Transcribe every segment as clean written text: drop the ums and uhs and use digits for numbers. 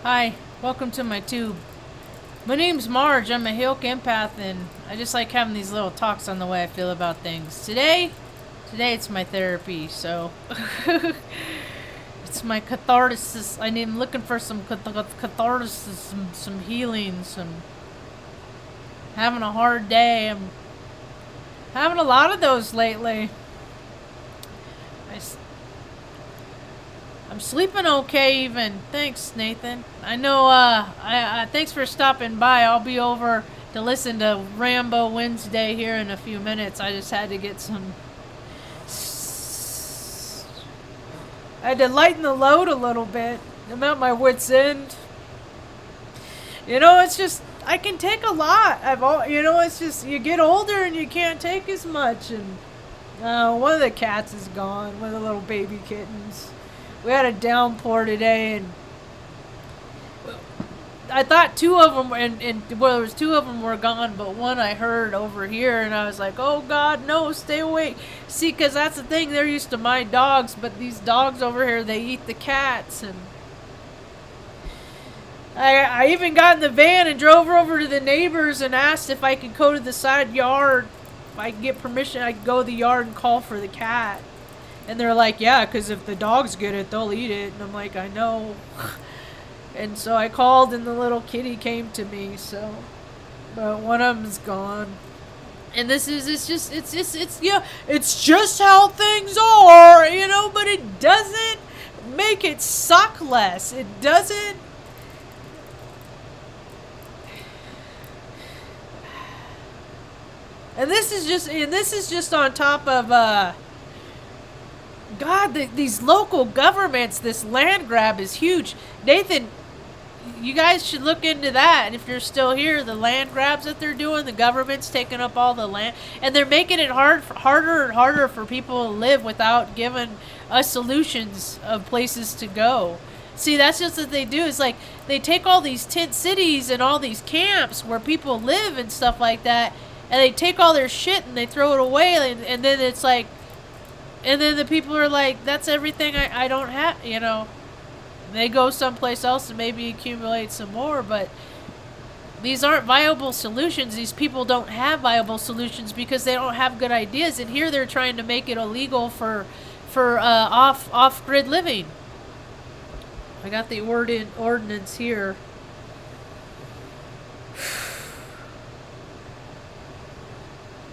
Hi, welcome to my tube. My name's Marge. I'm a Hilk empath, and I just like having these little talks on the way I feel about things. Today it's my therapy, so it's my catharsis. I'm looking for some catharsis, some healing, some having a hard day. I'm having a lot of those lately. I, I'm sleeping okay even. Thanks, Nathan. I know, thanks for stopping by. I'll be over to listen to Rambo Wednesday here in a few minutes. I just had to get some... I had to lighten the load a little bit. I'm at my wits' end. It's just... I can take a lot. It's just... You get older and you can't take as much. And one of the cats is gone. One of the little baby kittens. We had a downpour today, and I thought two of them, there was two of them were gone, but one I heard over here, and I was like, oh God, no, stay away. See, because that's the thing, they're used to my dogs, but these dogs over here, they eat the cats, and I even got in the van and drove over to the neighbors and asked if I could go to the side yard. If I could get permission, I could go to the yard and call for the cat. And they're like, yeah, because if the dogs get it, they'll eat it. And I'm like, I know. And so I called, and the little kitty came to me. So, but one of them's gone. And it's just how things are, But it doesn't make it suck less. It doesn't. And this is just on top of God, these local governments, this land grab is huge. Nathan, you guys should look into that. And if you're still here, the land grabs that they're doing, the government's taking up all the land, and they're making it harder and harder for people to live without giving us solutions of places to go. See, that's just what they do. Is like they take all these tent cities and all these camps where people live and stuff like that, and they take all their shit and they throw it away, and then it's like, and then the people are like, that's everything I don't have, They go someplace else and maybe accumulate some more, but these aren't viable solutions. These people don't have viable solutions because they don't have good ideas. And here they're trying to make it illegal for off-grid living. I got the ordinance here.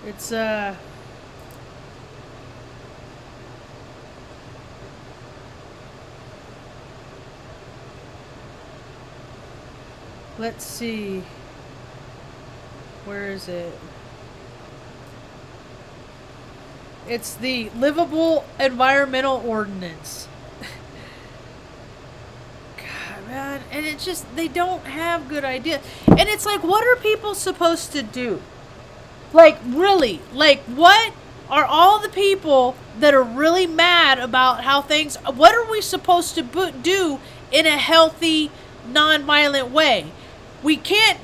It's let's see. Where is it? It's the Livable Environmental Ordinance. God, man. And it's just, they don't have good ideas. And it's like, what are people supposed to do? Like, really? Like, what are all the people that are really mad about how things... What are we supposed to do in a healthy, non-violent way? We can't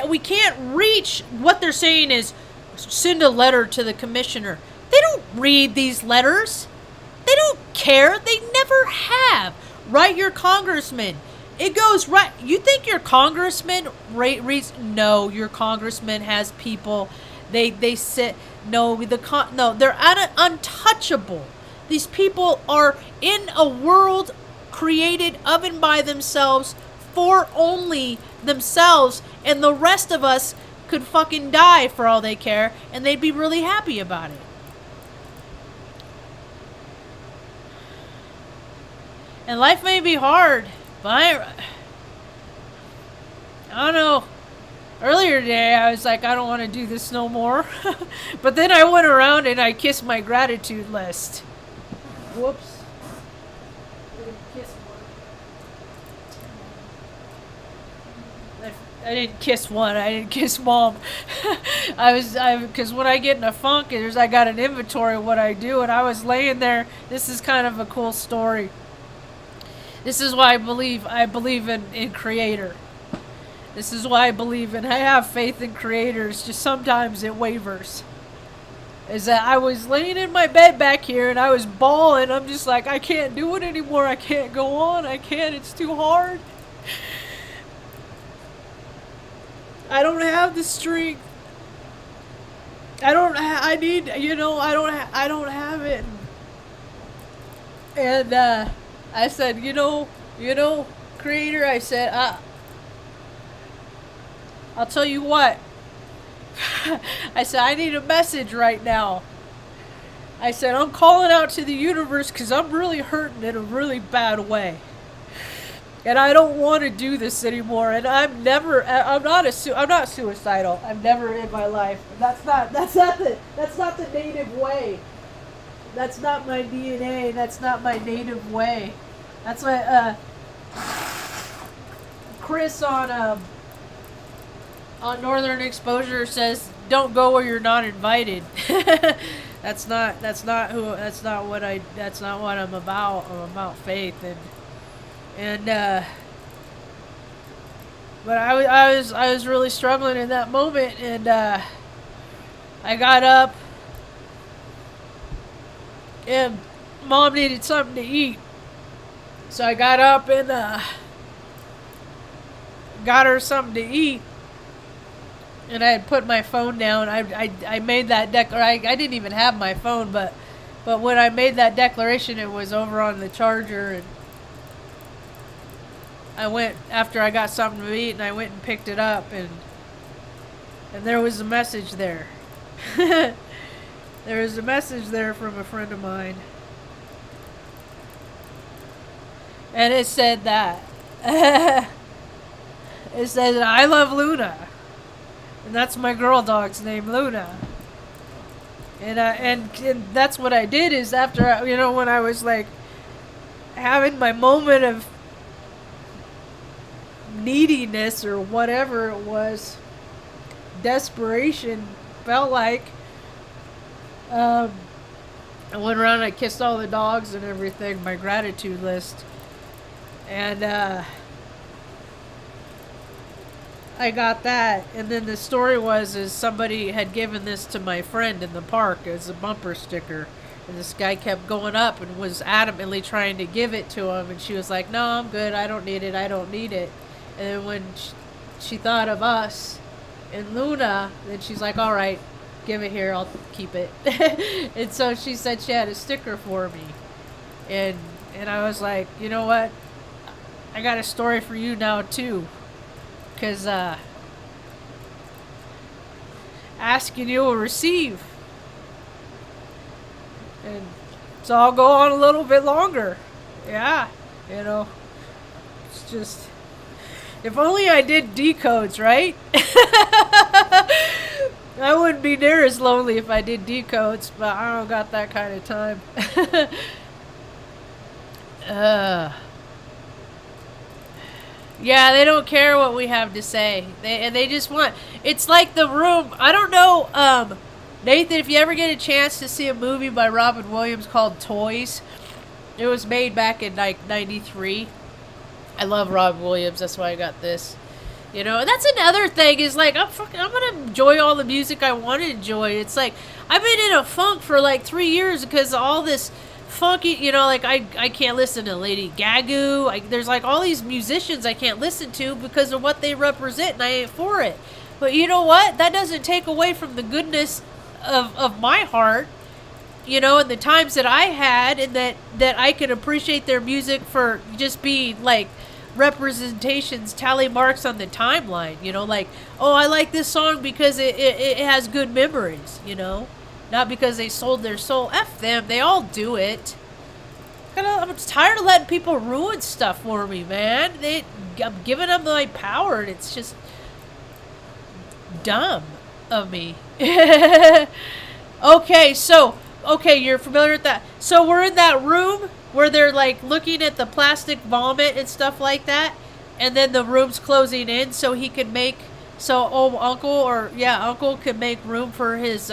we can't reach... What they're saying is, send a letter to the commissioner. They don't read these letters. They don't care. They never have. Write your congressman. It goes right... You think your congressman reads... No, your congressman has people... They sit... No, they're untouchable. These people are in a world created of and by themselves for only themselves, and the rest of us could fucking die for all they care, and they'd be really happy about it. And life may be hard, but I don't know. Earlier today, I was like, I don't want to do this no more. But then I went around and I kissed my gratitude list. Whoops. I didn't kiss one. I didn't kiss Mom. Because when I get in a funk, I got an inventory of what I do, and I was laying there. This is kind of a cool story. This is why I believe in Creator. This is why I have faith in creators, just sometimes it wavers. Is that I was laying in my bed back here and I was bawling. I'm just like, I can't do it anymore. I can't go on. I can't. It's too hard. I don't have the strength. I need, I don't have it. And I said, creator, I said, I'll tell you what. I said, I need a message right now. I said, I'm calling out to the universe because I'm really hurting in a really bad way. And I don't want to do this anymore. And I'm not suicidal. I'm never in my life. That's not the native way. That's not my DNA. That's not my native way. That's what Chris on Northern Exposure says. Don't go where you're not invited. That's not what I'm about. I'm about faith and but I was really struggling in that moment, and I got up, and Mom needed something to eat, so I got up and got her something to eat. And I had put my phone down. I made that I didn't even have my phone, but when I made that declaration, it was over on the charger. And I went after I got something to eat, and I went and picked it up, and there was a message there. There was a message there from a friend of mine, and it said that it said, "I love Luna." And that's my girl dog's name, Luna. And that's what I did is after, when I was like having my moment of neediness or whatever it was, desperation, felt like, I went around and I kissed all the dogs and everything, my gratitude list. And, I got that, and then the story is somebody had given this to my friend in the park as a bumper sticker, and this guy kept going up and was adamantly trying to give it to him, and she was like, "No, I'm good, I don't need it, and then when she thought of us and Luna, then she's like, "All right, give it here, I'll keep it." And so she said she had a sticker for me, and I was like, you know what, I got a story for you now too. Because ask and you will receive. And so I'll go on a little bit longer. Yeah, it's just, if only I did decodes, right? I wouldn't be near as lonely if I did decodes, but I don't got that kind of time. Yeah, they don't care what we have to say. They just want... It's like The Room. I don't know, Nathan, if you ever get a chance to see a movie by Robin Williams called Toys. It was made back in, like, 93. I love Robin Williams. That's why I got this. And that's another thing is, like, I'm going to enjoy all the music I want to enjoy. It's like, I've been in a funk for, like, 3 years because of all this... funky, like I can't listen to Lady Gaga. There's like all these musicians I can't listen to because of what they represent, and I ain't for it. But you know what? That doesn't take away from the goodness of my heart, and the times that I had, and that I could appreciate their music for just being like representations, tally marks on the timeline. Like, oh, I like this song because it has good memories. Not because they sold their soul. F them. They all do it. I'm tired of letting people ruin stuff for me, man. I'm giving them my power, and it's just dumb of me. Okay, you're familiar with that. So we're in that room where they're like looking at the plastic vomit and stuff like that, and then the room's closing in so he can make... So Uncle could make room for his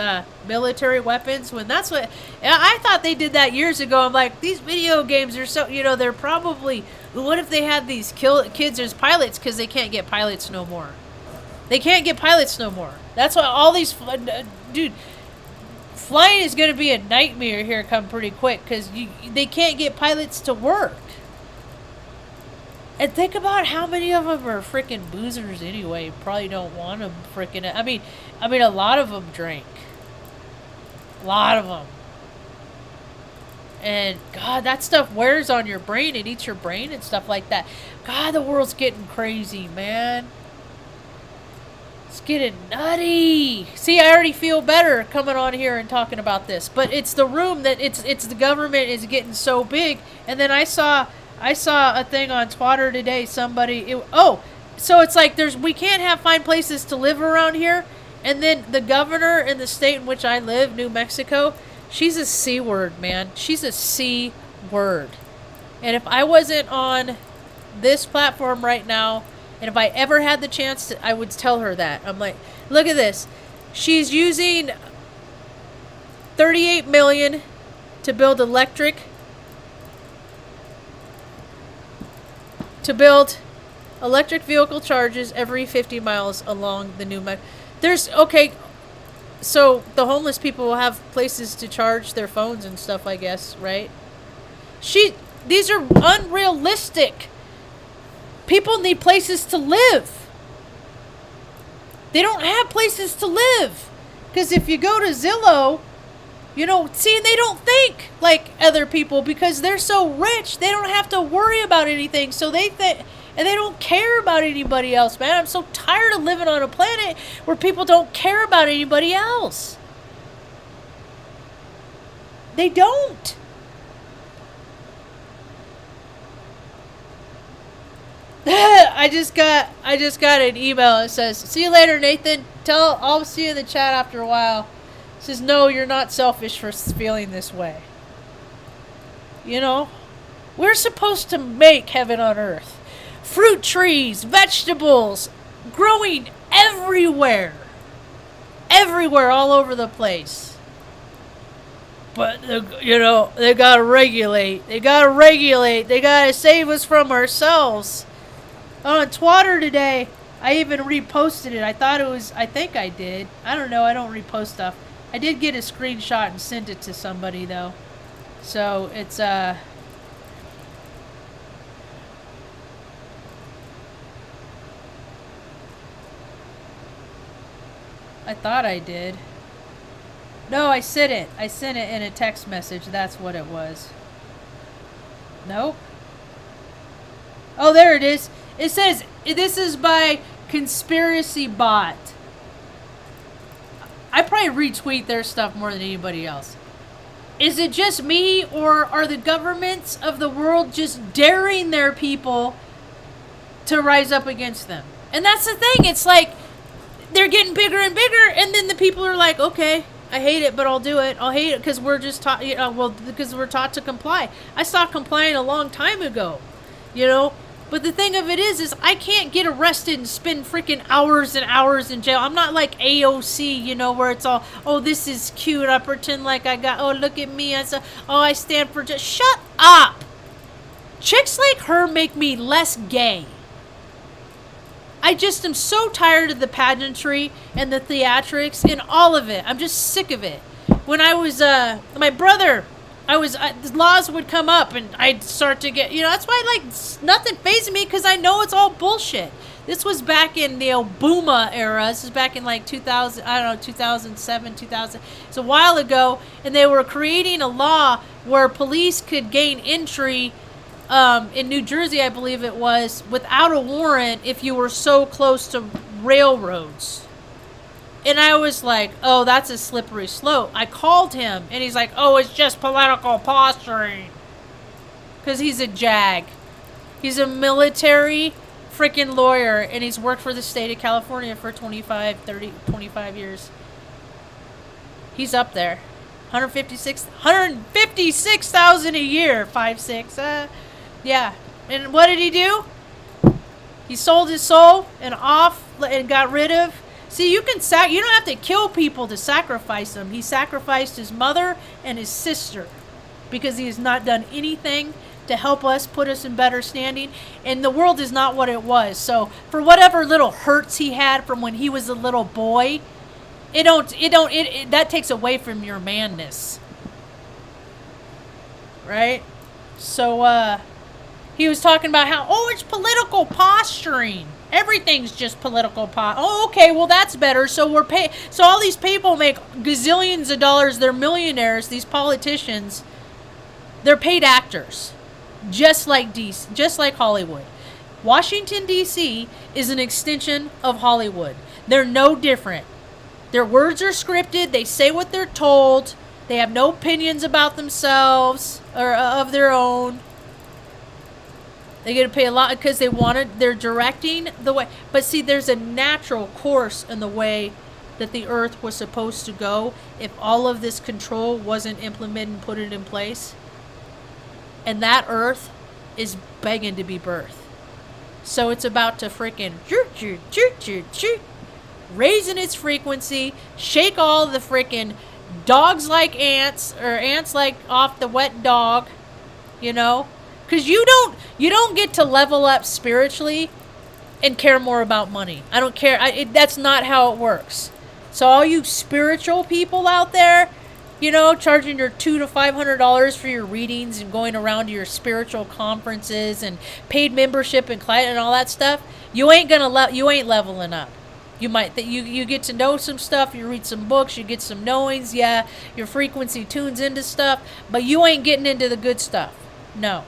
military weapons. When that's what I thought they did that years ago. I'm like, these video games are so, they're probably, what if they had these kids as pilots because they can't get pilots no more. They can't get pilots no more. That's why all these, dude, flying is going to be a nightmare here come pretty quick because they can't get pilots to work. And think about how many of them are freaking boozers anyway. Probably don't want them freaking. I mean, a lot of them drink. A lot of them. And God, that stuff wears on your brain. It eats your brain and stuff like that. God, the world's getting crazy, man. It's getting nutty. See, I already feel better coming on here and talking about this. But it's the room that it's the government is getting so big. And then I saw a thing on Twitter today. Somebody, so it's like we can't find places to live around here. And then the governor in the state in which I live, New Mexico, she's a C word, man. She's a C word. And if I wasn't on this platform right now, and if I ever had the chance to, I would tell her that. I'm like, look at this. She's using $38 million to build electric vehicle charges every 50 miles along the New Mexico. So the homeless people will have places to charge their phones and stuff, I guess, right? These are unrealistic. People need places to live. They don't have places to live. Because if you go to Zillow, they don't think like other people because they're so rich, they don't have to worry about anything. So they don't care about anybody else, man. I'm so tired of living on a planet where people don't care about anybody else. They don't. I just got an email. It says, "See you later, Nathan. I'll see you in the chat after a while." It says, "No, you're not selfish for feeling this way. We're supposed to make heaven on earth. Fruit trees, vegetables, growing everywhere, all over the place. But they gotta regulate. They gotta save us from ourselves." On Twitter today, I even reposted it. I think I did. I don't know. I don't repost stuff. I did get a screenshot and sent it to somebody, though. So, it's, I thought I did. No, I sent it. I sent it in a text message. That's what it was. Nope. Oh, there it is. It says, this is by Conspiracy Bot. I probably retweet their stuff more than anybody else. Is it just me, or are the governments of the world just daring their people to rise up against them? And that's the thing. It's like, they're getting bigger and bigger, and then the people are like, okay, I hate it, but I'll do it. I'll hate it because we're just taught, because we're taught to comply. I stopped complying a long time ago, But the thing of it is I can't get arrested and spend freaking hours and hours in jail. I'm not like AOC, where it's all, oh, this is cute. I pretend like look at me. I stand for just shut up. Chicks like her make me less gay. I just am so tired of the pageantry and the theatrics and all of it. I'm just sick of it. When I was, my brother, laws would come up and I'd start to get, that's why nothing fazed me because I know it's all bullshit. This was back in the Obama era. This is back in 2000, 2007, 2000. It's a while ago, and they were creating a law where police could gain entry in New Jersey, I believe it was, without a warrant if you were so close to railroads. And I was like, oh, that's a slippery slope. I called him, and he's like, oh, it's just political posturing. Because he's a JAG. He's a military freaking lawyer, and he's worked for the state of California for 25 years. He's up there. 156,000 a year. 5'6". Yeah. And what did he do? He sold his soul and got rid of. See, you don't have to kill people to sacrifice them. He sacrificed his mother and his sister because he has not done anything to help us, put us in better standing. And the world is not what it was. So for whatever little hurts he had from when he was a little boy, that takes away from your manness. Right? So, He was talking about how, oh, it's political posturing. Everything's just political Oh, okay, well, that's better. So we're pay. So all these people make gazillions of dollars. They're millionaires. These politicians, they're paid actors, just like DC, just like Hollywood. Washington, D.C. is an extension of Hollywood. They're no different. Their words are scripted. They say what they're told. They have no opinions about themselves or of their own. They get to pay a lot because they're directing the way. But see, there's a natural course in the way that the earth was supposed to go if all of this control wasn't implemented and put it in place. And that earth is begging to be birthed. So it's about to freaking raising its frequency, shake all the freaking dogs like ants, or ants like off the wet dog, you know? Because you don't get to level up spiritually and care more about money. I don't care. That's not how it works. So all you spiritual people out there, you know, charging your $200 to $500 for your readings and going around to your spiritual conferences and paid membership and client and all that stuff, you ain't leveling up. You might you get to know some stuff, you read some books, you get some knowings, yeah, your frequency tunes into stuff, but you ain't getting into the good stuff. No.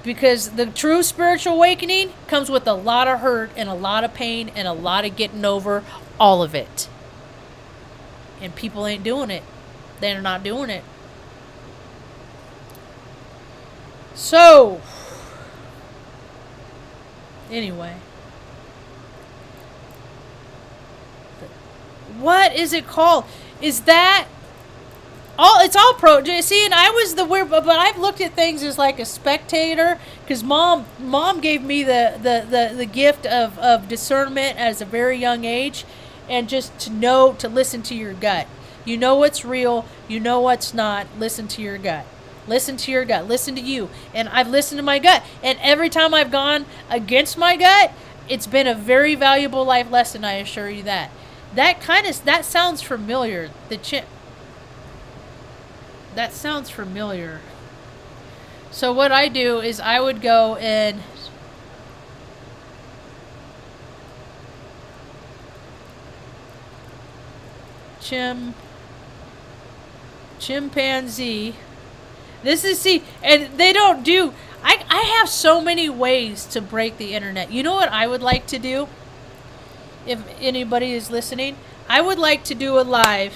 Because the true spiritual awakening comes with a lot of hurt and a lot of pain and a lot of getting over all of it. And people ain't doing it. They're not doing it. So, anyway. What is it called? Is that all? It's all pro. See, and I was the weird, but I've looked at things as like a spectator because mom gave me the gift of discernment at a very young age, and just to listen to your gut. You know what's real. You know what's not. Listen to your gut. Listen to your gut. Listen to you. And I've listened to my gut, and every time I've gone against my gut, it's been a very valuable life lesson. I assure you that. That sounds familiar. That sounds familiar. So what I do is I would go and chimpanzee. And they don't do. I have so many ways to break the internet. You know what I would like to do? If anybody is listening, I would like to do a live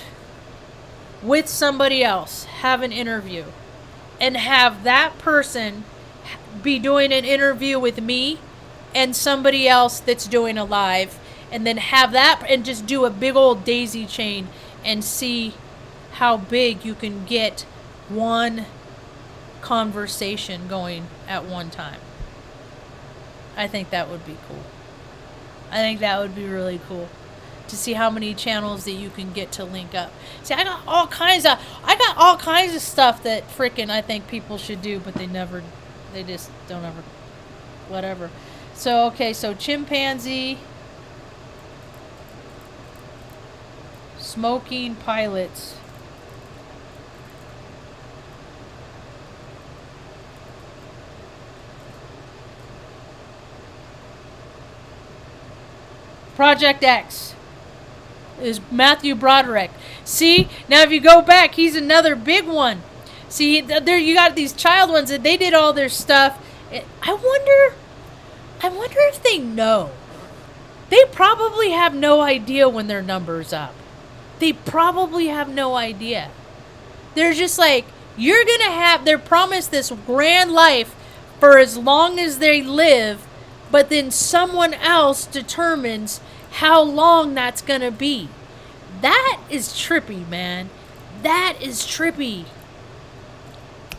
with somebody else, have an interview, and have that person be doing an interview with me and somebody else that's doing a live, and then have that and just do a big old daisy chain and see how big you can get one conversation going at one time. I think that would be cool. I think that would be really cool to see how many channels that you can get to link up. See, I got all kinds of stuff that frickin' I think people should do, but they just don't ever, whatever. So, okay, so chimpanzee, smoking pilots. Project X is Matthew Broderick. See, now if you go back, he's another big one. See, there you got these child ones that they did all their stuff. I wonder if they know. They probably have no idea when their number's up. They probably have no idea. They're just like, they're promised this grand life for as long as they live, but then someone else determines how long that's going to be. That is trippy, man. That is trippy.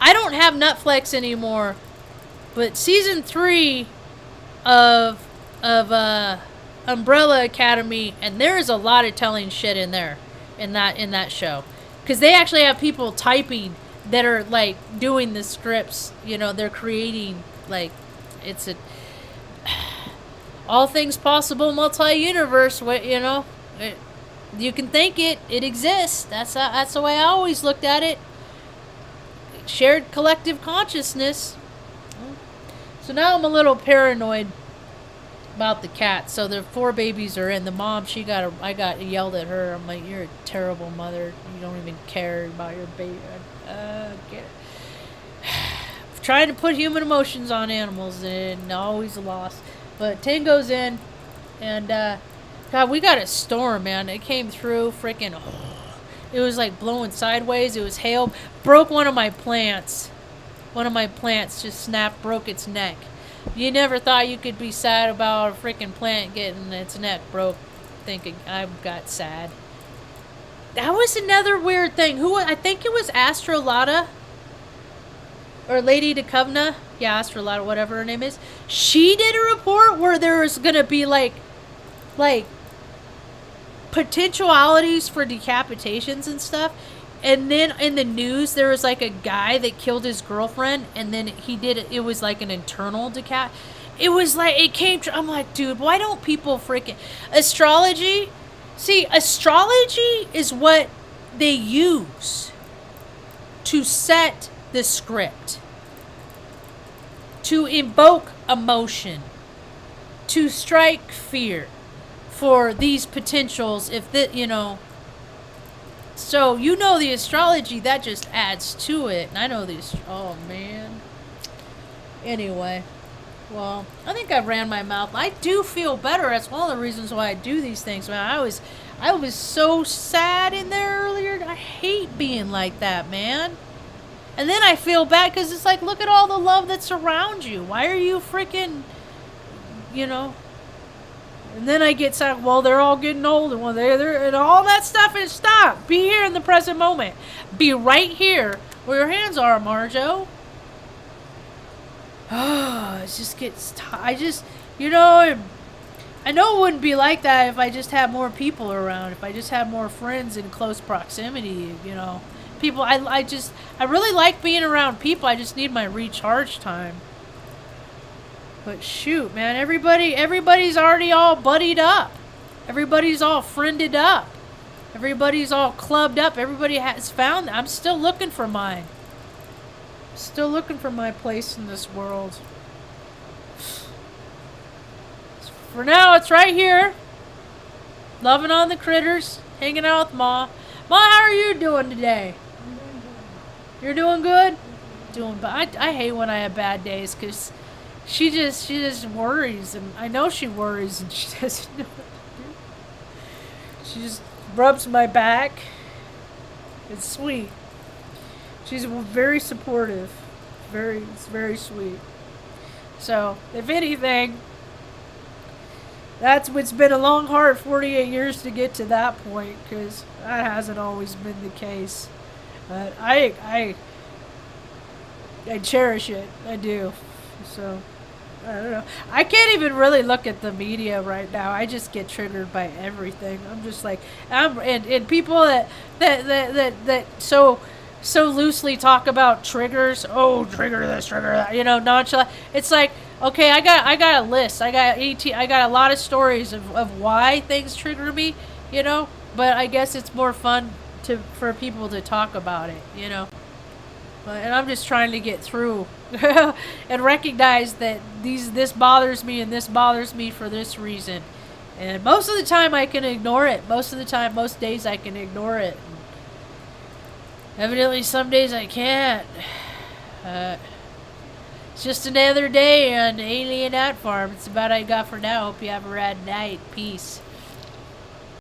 I don't have Netflix anymore, but season 3 of Umbrella Academy, and there is a lot of telling shit in there, in that show, because they actually have people typing that are like doing the scripts. You know, they're creating, like, it's a all things possible multi-universe. You know, you can think it exists. That's the way I always looked at it. shared collective consciousness. So now I'm a little paranoid about the cat. So the 4 babies are in. The mom, I got yelled at her. I'm like, you're a terrible mother. You don't even care about your baby. Get it. Trying to put human emotions on animals and always a loss. But Tango's in, and God, we got a storm, man. It came through, freaking. It was like blowing sideways. It was hail. Broke one of my plants. One of my plants just snapped, broke its neck. You never thought you could be sad about a freaking plant getting its neck broke. Thinking I got sad. That was another weird thing. I think it was Astrology. Or Lady DeCovna. Yeah, Astrology, whatever her name is. She did a report where there was going to be like potentialities for decapitations and stuff. And then in the news, there was like a guy that killed his girlfriend, and then he did it. It was like an internal decap. It was like, it came to, I'm like, dude, why don't people freaking. Astrology? See, astrology is what they use to set the script, to invoke emotion, to strike fear for these potentials. If that, so the astrology, that just adds to it. And I know these. Oh man. Anyway, well, I think I ran my mouth. I do feel better. That's one of the reasons why I do these things. Man, I was so sad in there earlier. I hate being like that, man. And then I feel bad because it's like, look at all the love that's around you. Why are you freaking, And then I get sad. Well, they're all getting old, and they're and all that stuff. And stop. Be here in the present moment. Be right here where your hands are, Marjo. Oh, it just gets. I know it wouldn't be like that if I just had more people around. If I just had more friends in close proximity, People, I really like being around people. I just need my recharge time. But shoot, man, everybody's already all buddied up. Everybody's all friended up. Everybody's all clubbed up. Everybody has found. I'm still looking for mine. Still looking for my place in this world. For now, it's right here. Loving on the critters. Hanging out with Ma. Ma, how are you doing today? You're doing good? I hate when I have bad days because she just worries, and I know she worries, and she doesn't know what to do. She just rubs my back. It's sweet. She's very supportive. It's very sweet. So, if anything, it's been a long, hard 48 years to get to that point, because that hasn't always been the case. But I cherish it. I do. So, I don't know. I can't even really look at the media right now. I just get triggered by everything. I'm just like, and people that so loosely talk about triggers. Oh, trigger this, trigger that. Nonchalant. It's like, okay, I got a list. I got a lot of stories of why things trigger me. But I guess it's more fun for people to talk about it. And I'm just trying to get through and recognize that this bothers me and this bothers me for this reason. And most of the time I can ignore it. Most days I can ignore it. Evidently some days I can't. It's just another day on Alien Ant Farm. It's about all I got for now. Hope you have a rad night. Peace.